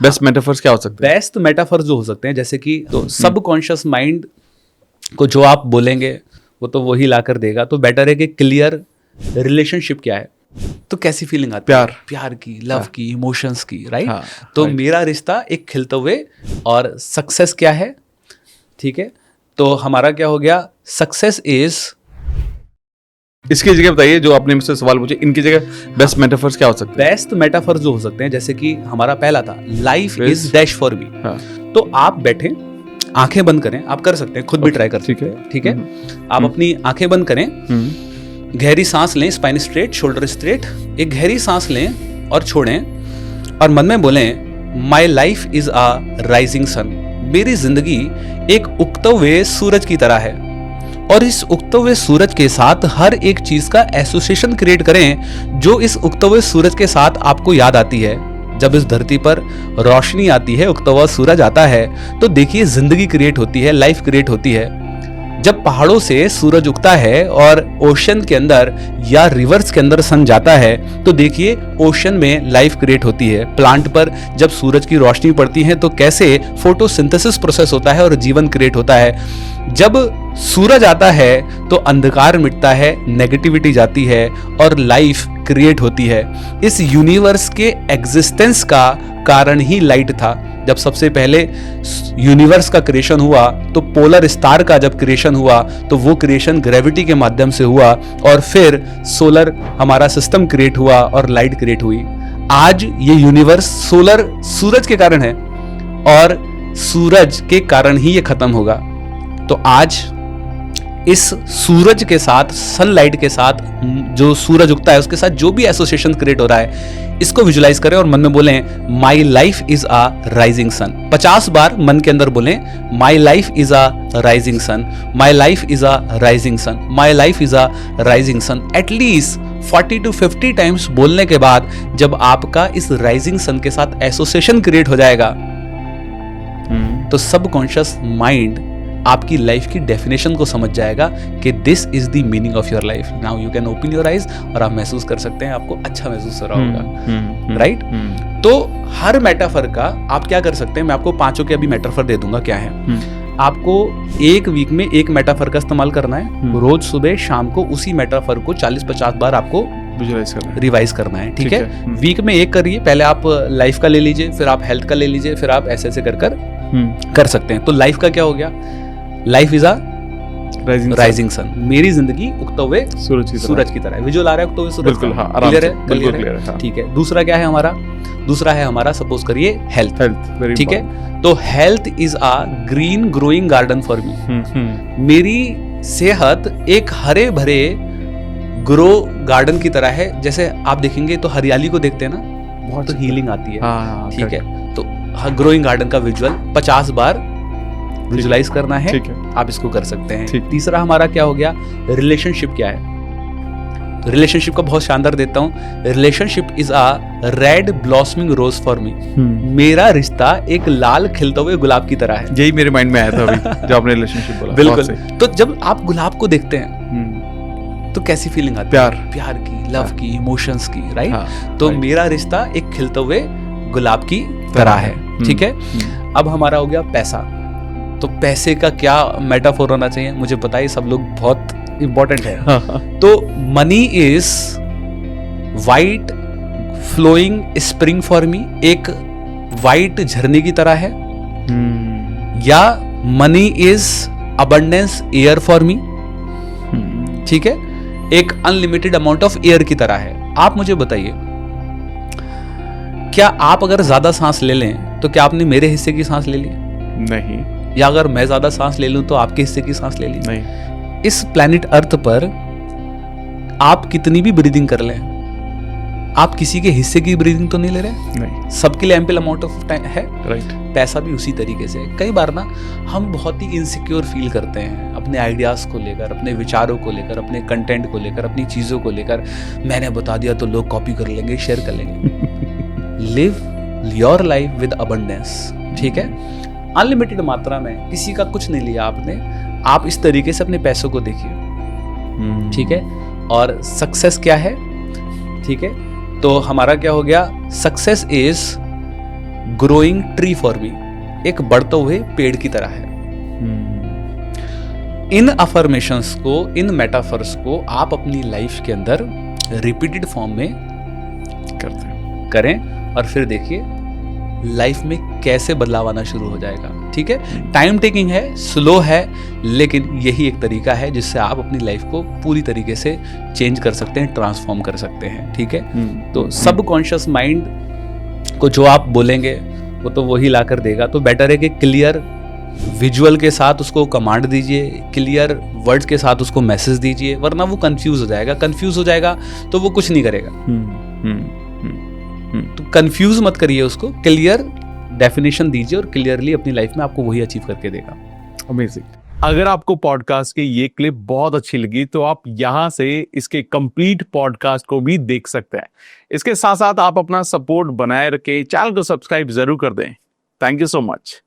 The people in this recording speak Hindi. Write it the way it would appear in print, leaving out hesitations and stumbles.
बेस्ट मेटाफर्स क्या हो सकते हैं? बेस्ट मेटाफर जो हो सकते हैं, जैसे कि तो सबकॉन्शियस माइंड को जो आप बोलेंगे वो तो वही ला कर देगा। तो बेटर है कि क्लियर रिलेशनशिप क्या है, तो कैसी फीलिंग आती है, प्यार की, लव की, इमोशंस की, राइट। तो मेरा रिश्ता एक खिलते हुए, और सक्सेस क्या है, ठीक है। तो हमारा क्या हो गया, सक्सेस इज, इसकी जगह बताइए जो आपने मुझसे सवाल पूछे, इनकी जगह बेस्ट मेटाफर्स क्या हो सकते हैं? बेस्ट मेटाफर जो हो सकते हैं, जैसे कि हमारा पहला था life is dash for me. तो आप बैठे, आंखें बंद करें, आप कर सकते हैं, खुद भी ट्राई कर सकते हैं, ठीक है। आप अपनी आंखें बंद करें, गहरी सांस लें, स्पाइन स्ट्रेट, शोल्डर स्ट्रेट, एक गहरी सांस लें और छोड़ें, और मन में बोलें my life is a rising sun. मेरी जिंदगी एक उगते हुए सूरज की तरह है, और इस उगते हुए सूरज के साथ हर एक चीज का एसोसिएशन क्रिएट करें जो इस उगते हुए सूरज के साथ आपको याद आती है। जब इस धरती पर रोशनी आती है, उगता हुआ सूरज आता है, तो देखिए जिंदगी क्रिएट होती है, लाइफ क्रिएट होती है। जब पहाड़ों से सूरज उगता है और ओशन के अंदर या रिवर्स के अंदर सन जाता है, तो देखिए ओशन में लाइफ क्रिएट होती है। प्लांट पर जब सूरज की रोशनी पड़ती है तो कैसे फोटोसिंथेसिस प्रोसेस होता है और जीवन क्रिएट होता है। जब सूरज आता है तो अंधकार मिटता है, नेगेटिविटी जाती है और लाइफ क्रिएट होती है। इस यूनिवर्स के एग्जिस्टेंस का कारण ही लाइट था। जब सबसे पहले यूनिवर्स का क्रिएशन हुआ तो पोलर स्टार का जब क्रिएशन हुआ तो वो क्रिएशन ग्रेविटी के माध्यम से हुआ, और फिर सोलर हमारा सिस्टम क्रिएट हुआ और लाइट क्रिएट हुई। आज ये यूनिवर्स सोलर सूरज के कारण है, और सूरज के कारण ही ये खत्म होगा। तो आज इस सूरज के साथ, सनलाइट के साथ, जो सूरज उगता है उसके साथ जो भी एसोसिएशन क्रिएट हो रहा है, इसको विजुलाइज करें और मन में बोलें my life is a rising sun. 50 बार मन के अंदर बोलें my life is a rising sun, my life is a rising sun, my life is a rising sun. At least 40 to 50 times बोलने के बाद जब आपका इस राइजिंग सन के साथ एसोसिएशन क्रिएट हो जाएगा, तो सबकॉन्शियस माइंड आपकी लाइफ की डेफिनेशन को समझ जाएगा कि this is the meaning of your life. Now you can open your eyes, और आप महसूस कर सकते हैं, आपको अच्छा महसूस हो रहा होगा, राइट। तो हर मेटाफर का आप क्या कर सकते हैं, मैं आपको 5 के अभी मेटाफर दे दूंगा। क्या है, आपको एक वीक में एक मेटाफर का इस्तेमाल करना है। रोज सुबह शाम को उसी मेटाफर को 40-50 बार आपको रिवाइज करना है, ठीक है। वीक में एक करिए, पहले आप लाइफ का ले लीजिए, फिर आप हेल्थ का ले लीजिए, फिर आप ऐसे ऐसे कर सकते हैं। तो लाइफ का क्या हो गया, life is a rising sun. मेरी जिंदगी उगते हुए सूरज की तरह है। विजुअल आ रहा है उगते हुए सूरज, क्लियर है, ठीक है। दूसरा क्या है हमारा, दूसरा है हमारा सपोज करिए हेल्थ, ठीक है। तो health is a green growing garden for me. मेरी सेहत एक हरे भरे ग्रो गार्डन की तरह है। जैसे आप देखेंगे तो हरियाली को देखते हैं ना, बहुत तो हीलिंग आती है, ठीक है। तो ग्रोइंग गार्डन का विजुअल 50 बार विजुलाइज करना है, आप इसको कर सकते हैं। तीसरा हमारा क्या हो गया, रिलेशनशिप क्या है। रिलेशनशिप का बहुत शानदार देता हूं, relationship is a red blossoming rose for me. मेरा रिश्ता एक लाल खिलते हुए गुलाब की तरह है। यही मेरे माइंड में आया था अभी जब आपने रिलेशनशिप बोला। बिल्कुल। तो जब आप गुलाब को देखते हैं तो कैसी फीलिंग आती है, प्यार की, लव की, इमोशंस की, राइट। तो मेरा रिश्ता एक खिलते हुए गुलाब की तरह है, ठीक है। अब हमारा हो गया पैसा। तो पैसे का क्या मेटाफोर होना चाहिए, मुझे पता है सब लोग बहुत इंपॉर्टेंट है। तो money is white flowing spring for me, एक वाइट झरने की तरह है। या money is abundance air for me, ठीक है, एक अनलिमिटेड अमाउंट ऑफ एयर की तरह है। आप मुझे बताइए, क्या आप अगर ज्यादा सांस ले लें तो क्या आपने मेरे हिस्से की सांस ले ली? नहीं। या अगर मैं ज्यादा सांस ले लूं तो आपके हिस्से की सांस ले ली? नहीं। इस प्लैनेट अर्थ पर आप कितनी भी ब्रीदिंग कर लें, आप किसी के हिस्से की ब्रीदिंग तो नहीं ले रहे। नहीं। सबके लिए एम्पल अमाउंट ऑफ टाइम है, राइट। पैसा भी उसी तरीके से। कई बार ना हम बहुत ही इनसिक्योर फील करते हैं अपने आइडियाज को लेकर, अपने विचारों को लेकर, अपने कंटेंट को लेकर, अपनी चीजों को लेकर। मैंने बता दिया तो लोग कॉपी कर लेंगे, शेयर कर लेंगे। Live your life with abundance, ठीक है। अनलिमिटेड मात्रा में, किसी का कुछ नहीं लिया आपने। आप इस तरीके से अपने पैसों को देखिए, ठीक है। और सक्सेस क्या है, ठीक है। तो हमारा क्या हो गया, success is growing tree for me, एक बढ़ते हुए पेड़ की तरह है। इन अफर्मेशंस को, इन मेटाफर्स को आप अपनी लाइफ के अंदर रिपीटेड फॉर्म में करते हैं, करें और फिर देखिए लाइफ में कैसे बदलाव आना शुरू हो जाएगा। ठीक है, टाइम टेकिंग है, स्लो है, लेकिन यही एक तरीका है जिससे आप अपनी लाइफ को पूरी तरीके से चेंज कर सकते हैं, ट्रांसफॉर्म कर सकते हैं। ठीक है, तो सबकॉन्शियस माइंड को जो आप बोलेंगे वो तो वही ला कर देगा। तो बेटर है कि क्लियर विजुअल के साथ उसको कमांड दीजिए, क्लियर वर्ड्स के साथ उसको मैसेज दीजिए, वरना वो कंफ्यूज हो जाएगा। कंफ्यूज हो जाएगा तो वो कुछ नहीं करेगा। तो कंफ्यूज मत करिए उसको, क्लियर डेफिनेशन दीजिए और क्लियरली अपनी लाइफ में आपको वही अचीव करके देगा। अमेजिंग। अगर आपको पॉडकास्ट की ये क्लिप बहुत अच्छी लगी तो आप यहाँ से इसके कंप्लीट पॉडकास्ट को भी देख सकते हैं। इसके साथ साथ आप अपना सपोर्ट बनाए रखें, चैनल को सब्सक्राइब जरूर कर दें। Thank you so much.